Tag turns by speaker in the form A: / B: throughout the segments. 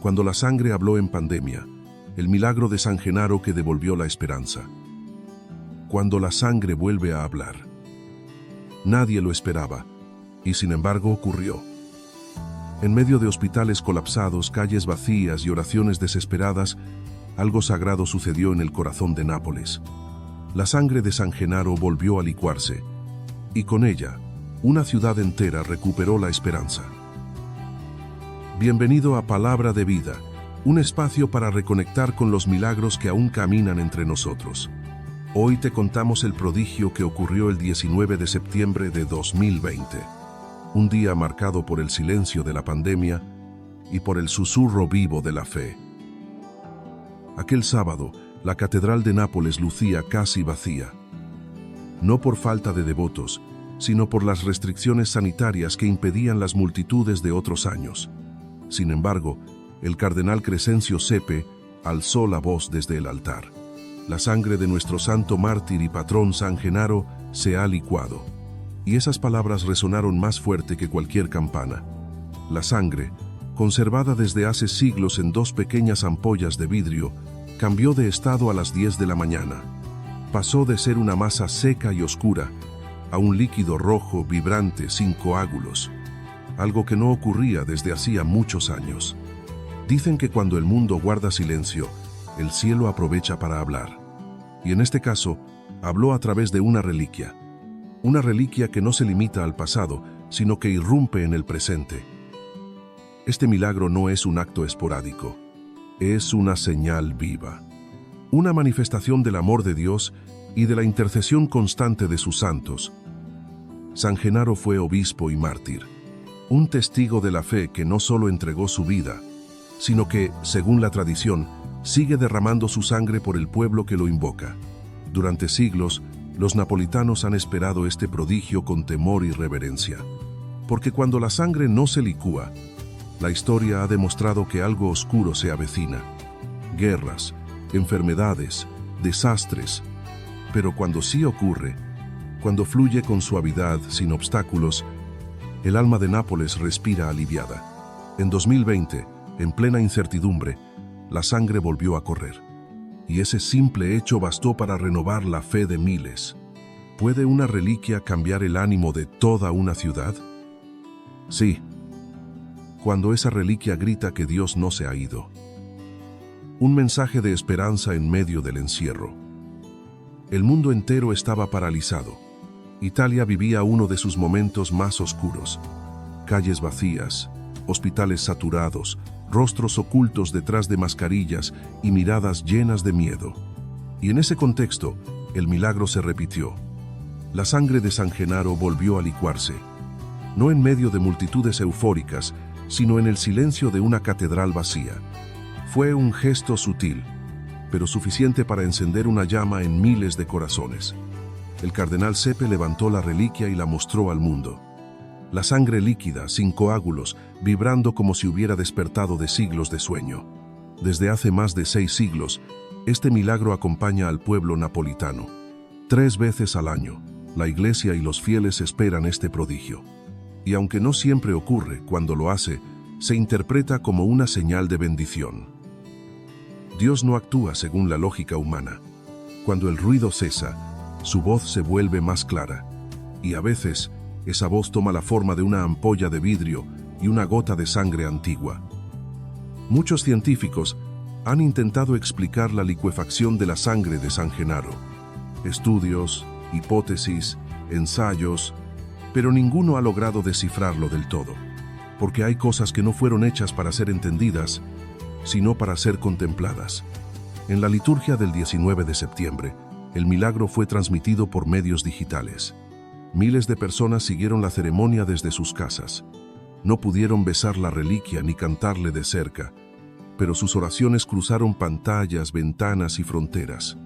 A: Cuando la sangre habló en pandemia, el milagro de San Genaro que devolvió la esperanza. Cuando la sangre vuelve a hablar. Nadie lo esperaba, y sin embargo ocurrió. En medio de hospitales colapsados, calles vacías y oraciones desesperadas, algo sagrado sucedió en el corazón de Nápoles. La sangre de San Genaro volvió a licuarse, y con ella, una ciudad entera recuperó la esperanza. Bienvenido a Palabra de Vida, un espacio para reconectar con los milagros que aún caminan entre nosotros. Hoy te contamos el prodigio que ocurrió el 19 de septiembre de 2020, un día marcado por el silencio de la pandemia y por el susurro vivo de la fe. Aquel sábado, la Catedral de Nápoles lucía casi vacía, no por falta de devotos, sino por las restricciones sanitarias que impedían las multitudes de otros años. Sin embargo, el cardenal Crescencio Sepe alzó la voz desde el altar. La sangre de nuestro santo mártir y patrón San Genaro se ha licuado. Y esas palabras resonaron más fuerte que cualquier campana. La sangre, conservada desde hace siglos en dos pequeñas ampollas de vidrio, cambió de estado a las 10 de la mañana. Pasó de ser una masa seca y oscura a un líquido rojo, vibrante, sin coágulos. Algo que no ocurría desde hacía muchos años. Dicen que cuando el mundo guarda silencio, el cielo aprovecha para hablar. Y en este caso, habló a través de una reliquia que no se limita al pasado, sino que irrumpe en el presente. Este milagro no es un acto esporádico, es una señal viva, una manifestación del amor de Dios y de la intercesión constante de sus santos. San Genaro fue obispo y mártir, un testigo de la fe que no solo entregó su vida, sino que, según la tradición, sigue derramando su sangre por el pueblo que lo invoca. Durante siglos, los napolitanos han esperado este prodigio con temor y reverencia. Porque cuando la sangre no se licúa, la historia ha demostrado que algo oscuro se avecina. Guerras, enfermedades, desastres. Pero cuando sí ocurre, cuando fluye con suavidad, sin obstáculos, el alma de Nápoles respira aliviada. En 2020, en plena incertidumbre, la sangre volvió a correr. Y ese simple hecho bastó para renovar la fe de miles. ¿Puede una reliquia cambiar el ánimo de toda una ciudad? Sí, cuando esa reliquia grita que Dios no se ha ido. Un mensaje de esperanza en medio del encierro. El mundo entero estaba paralizado. Italia vivía uno de sus momentos más oscuros. Calles vacías, hospitales saturados, rostros ocultos detrás de mascarillas y miradas llenas de miedo. Y en ese contexto, el milagro se repitió. La sangre de San Genaro volvió a licuarse, no en medio de multitudes eufóricas, sino en el silencio de una catedral vacía. Fue un gesto sutil, pero suficiente para encender una llama en miles de corazones. El cardenal Sepe levantó la reliquia y la mostró al mundo. La sangre líquida, sin coágulos, vibrando como si hubiera despertado de siglos de sueño. Desde hace más de 6 siglos, este milagro acompaña al pueblo napolitano. 3 veces al año, la Iglesia y los fieles esperan este prodigio. Y aunque no siempre ocurre, cuando lo hace, se interpreta como una señal de bendición. Dios no actúa según la lógica humana. Cuando el ruido cesa, su voz se vuelve más clara, y a veces esa voz toma la forma de una ampolla de vidrio y una gota de sangre antigua. Muchos científicos han intentado explicar la licuefacción de la sangre de San Genaro. Estudios, hipótesis, ensayos, pero ninguno ha logrado descifrarlo del todo, porque hay cosas que no fueron hechas para ser entendidas, sino para ser contempladas. En la liturgia del 19 de septiembre, el milagro fue transmitido por medios digitales. Miles de personas siguieron la ceremonia desde sus casas. No pudieron besar la reliquia ni cantarle de cerca, pero sus oraciones cruzaron pantallas, ventanas y fronteras.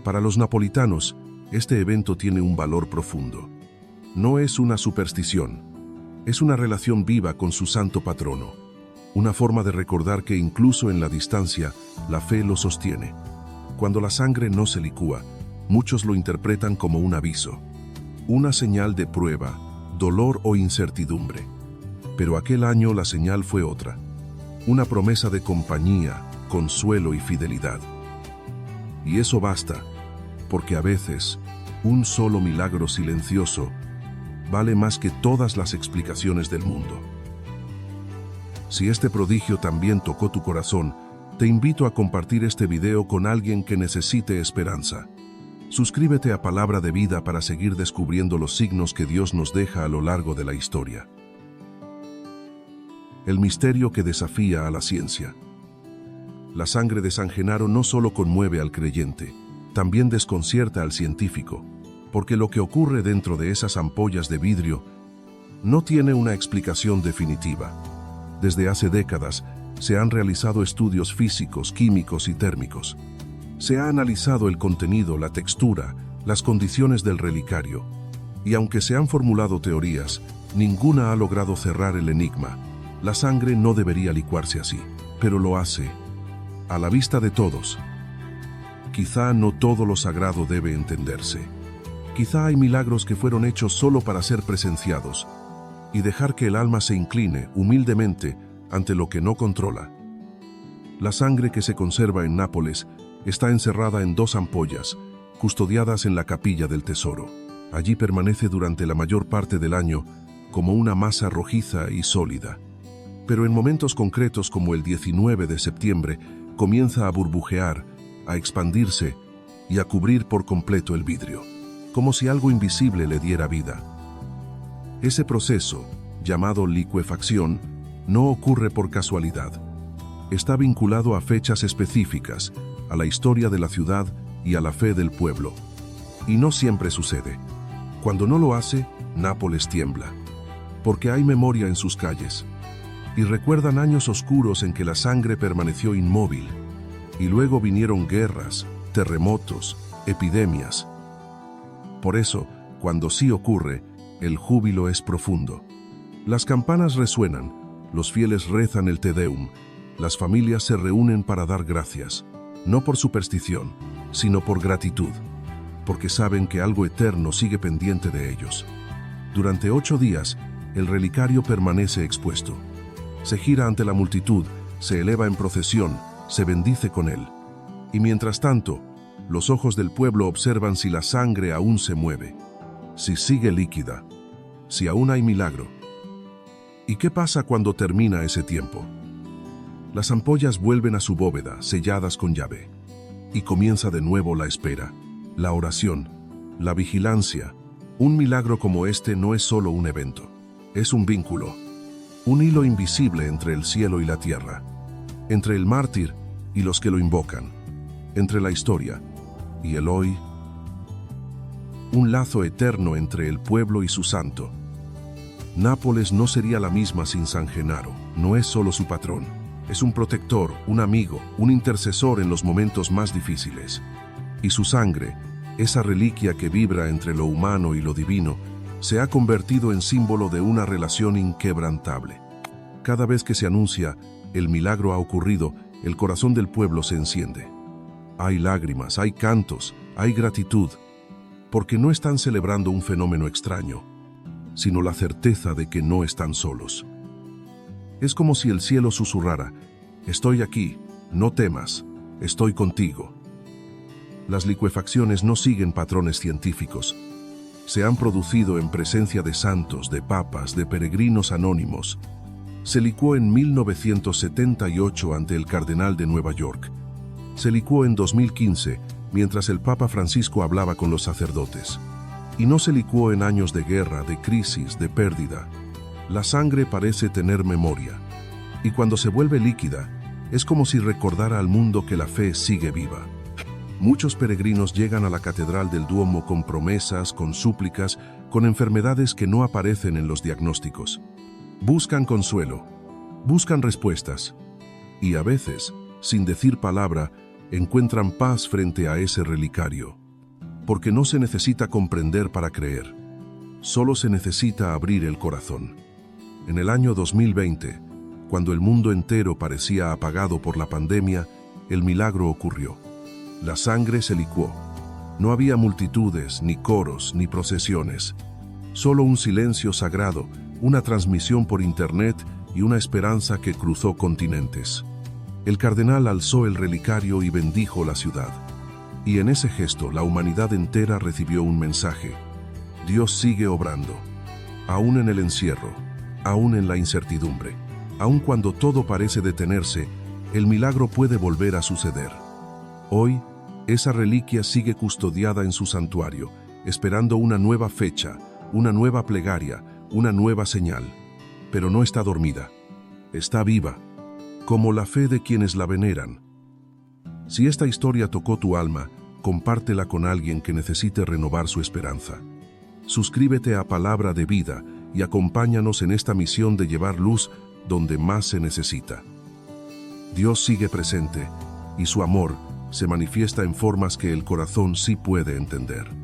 A: Para los napolitanos, este evento tiene un valor profundo. No es una superstición, es una relación viva con su santo patrono, una forma de recordar que incluso en la distancia, la fe lo sostiene. Cuando la sangre no se licúa, muchos lo interpretan como un aviso, una señal de prueba, dolor o incertidumbre. Pero aquel año la señal fue otra. una promesa de compañía, consuelo y fidelidad. Y eso basta, porque a veces, un solo milagro silencioso vale más que todas las explicaciones del mundo. Si este prodigio también tocó tu corazón, te invito a compartir este video con alguien que necesite esperanza. Suscríbete a Palabra de Vida para seguir descubriendo los signos que Dios nos deja a lo largo de la historia. El misterio que desafía a la ciencia. La sangre de San Genaro no solo conmueve al creyente, también desconcierta al científico, porque lo que ocurre dentro de esas ampollas de vidrio no tiene una explicación definitiva. Desde hace décadas se han realizado estudios físicos, químicos y térmicos. Se ha analizado el contenido, la textura, las condiciones del relicario, y aunque se han formulado teorías, ninguna ha logrado cerrar el enigma. La sangre no debería licuarse así, pero lo hace, a la vista de todos. Quizá no todo lo sagrado debe entenderse. Quizá hay milagros que fueron hechos solo para ser presenciados y dejar que el alma se incline humildemente ante lo que no controla. La sangre que se conserva en Nápoles está encerrada en 2 ampollas, custodiadas en la capilla del tesoro. Allí permanece durante la mayor parte del año como una masa rojiza y sólida. Pero en momentos concretos como el 19 de septiembre comienza a burbujear, a expandirse y a cubrir por completo el vidrio, como si algo invisible le diera vida. Ese proceso, llamado licuefacción, no ocurre por casualidad. Está vinculado a fechas específicas, a la historia de la ciudad y a la fe del pueblo. Y no siempre sucede. Cuando no lo hace, Nápoles tiembla, porque hay memoria en sus calles. Y recuerdan años oscuros en que la sangre permaneció inmóvil, y luego vinieron guerras, terremotos, epidemias. Por eso, cuando sí ocurre, el júbilo es profundo. Las campanas resuenan, los fieles rezan el Te Deum, las familias se reúnen para dar gracias, no por superstición, sino por gratitud, porque saben que algo eterno sigue pendiente de ellos. Durante 8 días, el relicario permanece expuesto. Se gira ante la multitud, se eleva en procesión, se bendice con él. Y mientras tanto, los ojos del pueblo observan si la sangre aún se mueve, si sigue líquida, si aún hay milagro. ¿Y qué pasa cuando termina ese tiempo? Las ampollas vuelven a su bóveda, selladas con llave. Y comienza de nuevo la espera, la oración, la vigilancia. Un milagro como este no es solo un evento, es un vínculo. Un hilo invisible entre el cielo y la tierra, entre el mártir y los que lo invocan, entre la historia y el hoy. Un lazo eterno entre el pueblo y su santo. Nápoles no sería la misma sin San Genaro. No es solo su patrón, es un protector, un amigo, un intercesor en los momentos más difíciles. Y su sangre, esa reliquia que vibra entre lo humano y lo divino, se ha convertido en símbolo de una relación inquebrantable. Cada vez que se anuncia, el milagro ha ocurrido, el corazón del pueblo se enciende. Hay lágrimas, hay cantos, hay gratitud, porque no están celebrando un fenómeno extraño, sino la certeza de que no están solos. Es como si el cielo susurrara: estoy aquí, no temas, estoy contigo. Las licuefacciones no siguen patrones científicos. Se han producido en presencia de santos, de papas, de peregrinos anónimos. Se licuó en 1978 ante el cardenal de Nueva York. Se licuó en 2015 mientras el Papa Francisco hablaba con los sacerdotes. Y no se licuó en años de guerra, de crisis, de pérdida. La sangre parece tener memoria. Y cuando se vuelve líquida, es como si recordara al mundo que la fe sigue viva. Muchos peregrinos llegan a la Catedral del Duomo con promesas, con súplicas, con enfermedades que no aparecen en los diagnósticos. Buscan consuelo, buscan respuestas, y a veces, sin decir palabra, encuentran paz frente a ese relicario. Porque no se necesita comprender para creer, solo se necesita abrir el corazón. En el año 2020, cuando el mundo entero parecía apagado por la pandemia, el milagro ocurrió. La sangre se licuó. No había multitudes, ni coros, ni procesiones. Solo un silencio sagrado, una transmisión por internet y una esperanza que cruzó continentes. El cardenal alzó el relicario y bendijo la ciudad. Y en ese gesto la humanidad entera recibió un mensaje. Dios sigue obrando, aún en el encierro, aún en la incertidumbre, aún cuando todo parece detenerse, el milagro puede volver a suceder. Hoy, esa reliquia sigue custodiada en su santuario, esperando una nueva fecha, una nueva plegaria, una nueva señal. Pero no está dormida, está viva, como la fe de quienes la veneran. Si esta historia tocó tu alma, compártela con alguien que necesite renovar su esperanza. Suscríbete a Palabra de Vida y acompáñanos en esta misión de llevar luz donde más se necesita. Dios sigue presente y su amor se manifiesta en formas que el corazón sí puede entender.